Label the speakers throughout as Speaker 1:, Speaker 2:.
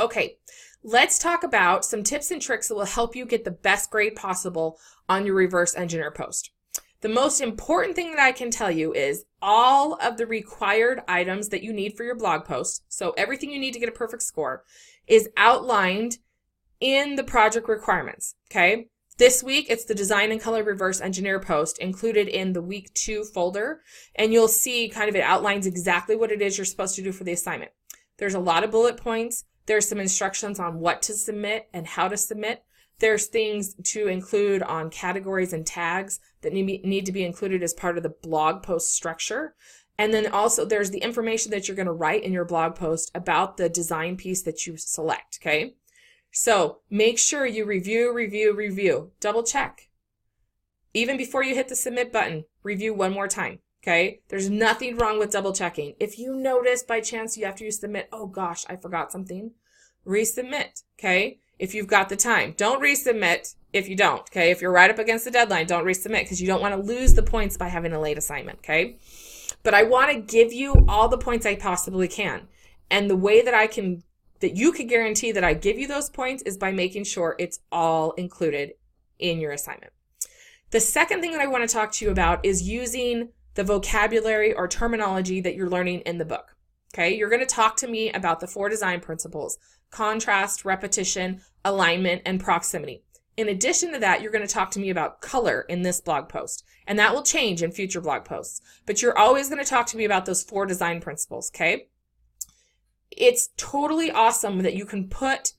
Speaker 1: Okay, let's talk about some tips and tricks that will help you get the best grade possible on your reverse engineer post. The most important thing that I can tell you is all of the required items that you need for your blog post, so everything you need to get a perfect score, is outlined in the project requirements, okay? This week, it's the Design and Color Reverse Engineer post included in the week 2 folder, and you'll see kind of it outlines exactly what it is you're supposed to do for the assignment. There's a lot of bullet points. There's some instructions on what to submit and how to submit. There's things to include on categories and tags that need to be included as part of the blog post structure. And then also there's the information that you're going to write in your blog post about the design piece that you select, okay? So make sure you review, double check. Even before you hit the submit button, review one more time, okay? There's nothing wrong with double checking. If you notice by chance after you submit, oh gosh, I forgot something, resubmit, okay? If you've got the time. Don't resubmit if you don't, okay? If you're right up against the deadline, don't resubmit because you don't want to lose the points by having a late assignment, okay? But I want to give you all the points I possibly can. And the way that you can guarantee that I give you those points is by making sure it's all included in your assignment. The second thing that I want to talk to you about is using the vocabulary or terminology that you're learning in the book. Okay, you're going to talk to me about the 4 design principles: contrast, repetition, alignment, and proximity. In addition to that, you're going to talk to me about color in this blog post, and that will change in future blog posts. But you're always going to talk to me about those 4 design principles, okay? It's totally awesome that you can put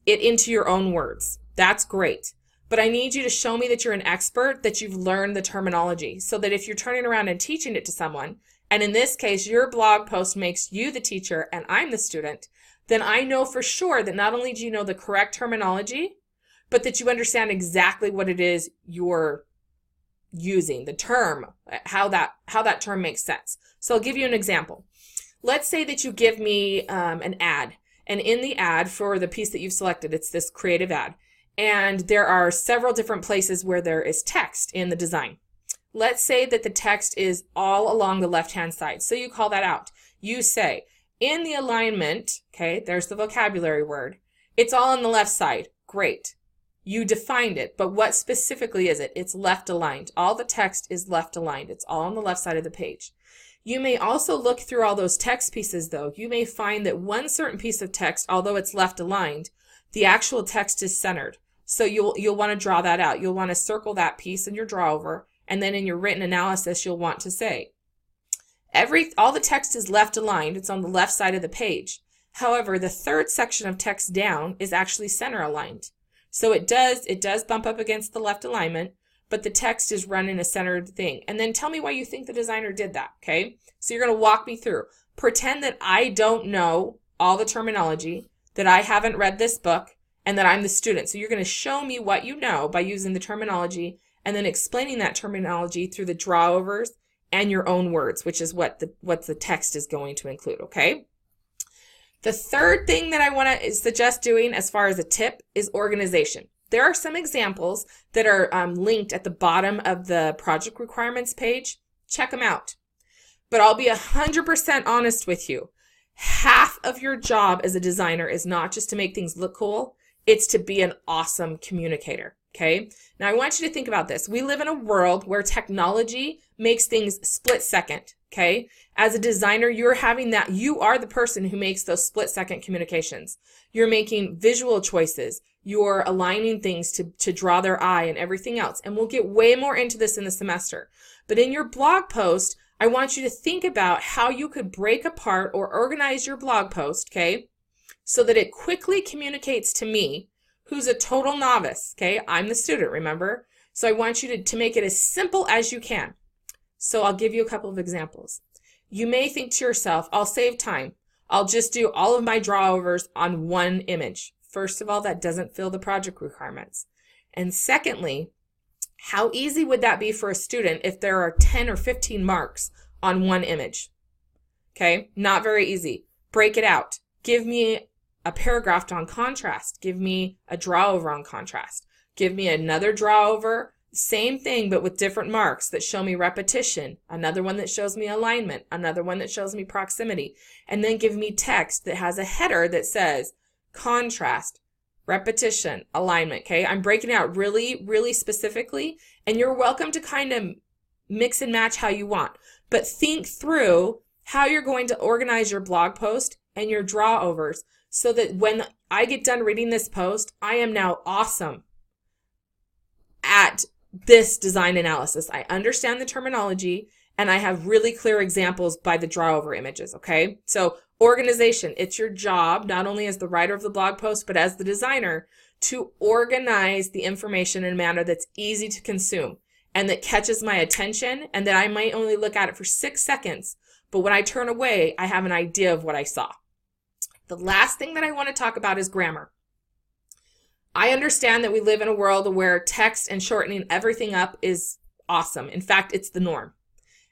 Speaker 1: it into your own words. That's great. But I need you to show me that you're an expert, that you've learned the terminology, so that if you're turning around and teaching it to someone, and in this case, your blog post makes you the teacher and I'm the student, then I know for sure that not only do you know the correct terminology, but that you understand exactly what it is you're using, the term, how that term makes sense. So I'll give you an example. Let's say that you give me an ad, and in the ad for the piece that you've selected, it's this creative ad, and there are several different places where there is text in the design. Let's say that the text is all along the left-hand side, so you call that out. You say, in the alignment, okay, there's the vocabulary word, it's all on the left side. Great. You defined it, but what specifically is it? It's left aligned. All the text is left aligned. It's all on the left side of the page. You may also look through all those text pieces, though. You may find that one certain piece of text, although it's left aligned, the actual text is centered. So you'll want to draw that out. You'll want to circle that piece in your draw over, and then in your written analysis, you'll want to say, all the text is left aligned. It's on the left side of the page. However, the third section of text down is actually center aligned. So it does bump up against the left alignment, but the text is run in a centered thing. And then tell me why you think the designer did that, okay? So you're going to walk me through. Pretend that I don't know all the terminology, that I haven't read this book, and that I'm the student. So you're going to show me what you know by using the terminology and then explaining that terminology through the drawovers and your own words, which is what the text is going to include, okay? The third thing that I want to suggest doing as far as a tip is organization. There are some examples that are linked at the bottom of the project requirements page. Check them out. But I'll be 100% honest with you. Half of your job as a designer is not just to make things look cool. It's to be an awesome communicator. Okay? Now I want you to think about this. We live in a world where technology makes things split second. Okay? As a designer, you are the person who makes those split second communications. You're making visual choices. You're aligning things to draw their eye and everything else. And we'll get way more into this in the semester. But in your blog post, I want you to think about how you could break apart or organize your blog post, okay, so that it quickly communicates to me, who's a total novice, okay? I'm the student, remember? So I want you to make it as simple as you can. So I'll give you a couple of examples. You may think to yourself, I'll save time. I'll just do all of my drawovers on one image. First of all, that doesn't fill the project requirements. And secondly, how easy would that be for a student if there are 10 or 15 marks on one image? Okay, not very easy. Break it out. Give me a paragraph on contrast. Give me a drawover on contrast. Give me another drawover Same thing, but with different marks that show me repetition, another one that shows me alignment, another one that shows me proximity, and then give me text that has a header that says contrast, repetition, alignment, okay? I'm breaking it out really, really specifically, and you're welcome to kind of mix and match how you want, but think through how you're going to organize your blog post and your draw overs so that when I get done reading this post, I am now awesome at this design analysis. I understand the terminology and I have really clear examples by the draw over images, okay? So organization, it's your job, not only as the writer of the blog post, but as the designer, to organize the information in a manner that's easy to consume and that catches my attention, and that I might only look at it for 6 seconds, but when I turn away, I have an idea of what I saw. The last thing that I want to talk about is grammar. I understand that we live in a world where text and shortening everything up is awesome. In fact, it's the norm.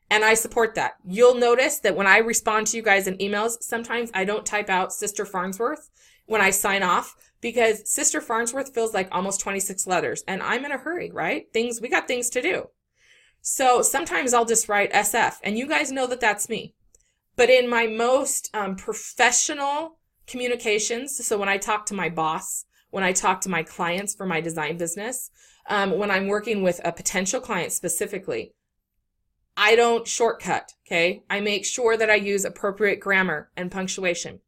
Speaker 1: And I support that. You'll notice that when I respond to you guys in emails, sometimes I don't type out Sister Farnsworth when I sign off, because Sister Farnsworth feels like almost 26 letters and I'm in a hurry, right? We got things to do. So sometimes I'll just write SF, and you guys know that that's me. But in my most professional communications, so when I talk to my boss, when I talk to my clients for my design business, when I'm working with a potential client specifically, I don't shortcut, okay? I make sure that I use appropriate grammar and punctuation.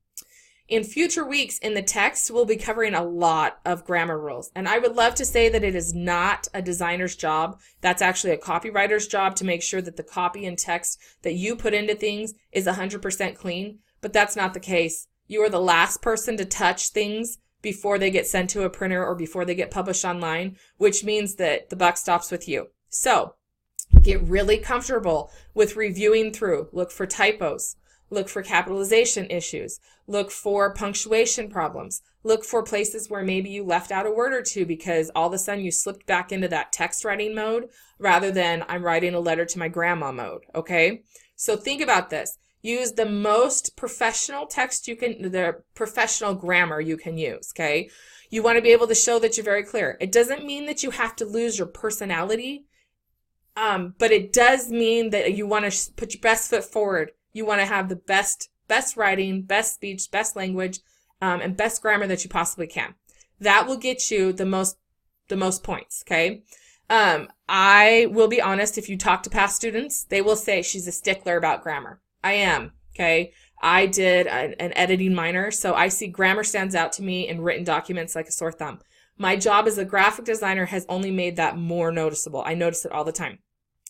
Speaker 1: In future weeks in the text, we'll be covering a lot of grammar rules. And I would love to say that it is not a designer's job. That's actually a copywriter's job to make sure that the copy and text that you put into things is 100% clean. But that's not the case. You are the last person to touch things before they get sent to a printer or before they get published online, which means that the buck stops with you. So get really comfortable with reviewing through. Look for typos. Look for capitalization issues. Look for punctuation problems. Look for places where maybe you left out a word or two because all of a sudden you slipped back into that text writing mode rather than I'm writing a letter to my grandma mode, okay? So think about this. Use the most professional text you can, the professional grammar you can use, okay? You want to be able to show that you're very clear. It doesn't mean that you have to lose your personality, but it does mean that you want to put your best foot forward. You want to have the best writing, best speech, best language, and best grammar that you possibly can. That will get you the most points, okay? I will be honest, if you talk to past students, they will say she's a stickler about grammar. I am, okay? I did an editing minor, so I see grammar stands out to me in written documents like a sore thumb. My job as a graphic designer has only made that more noticeable. I notice it all the time.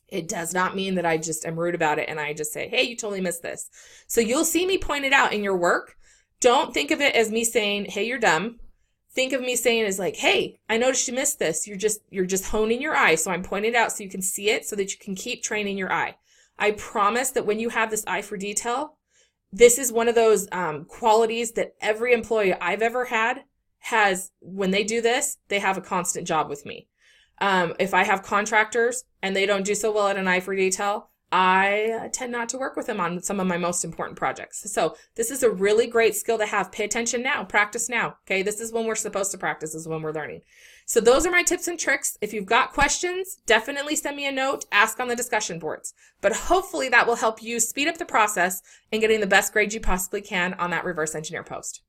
Speaker 1: It does not mean that I just am rude about it and I just say, hey, you totally missed this. So you'll see me point it out in your work. Don't think of it as me saying, hey, you're dumb. Think of me saying as like, hey, I noticed you missed this. You're just honing your eye. So I'm pointing it out so you can see it so that you can keep training your eye. I promise that when you have this eye for detail, this is one of those qualities that every employee I've ever had has. When they do this, they have a constant job with me. If I have contractors and they don't do so well at an eye for detail, I tend not to work with them on some of my most important projects. So this is a really great skill to have. Pay attention now, practice now. Okay, this is when we're supposed to practice, is when we're learning. So those are my tips and tricks. If you've got questions, definitely send me a note, ask on the discussion boards. But hopefully that will help you speed up the process in getting the best grade you possibly can on that reverse engineer post.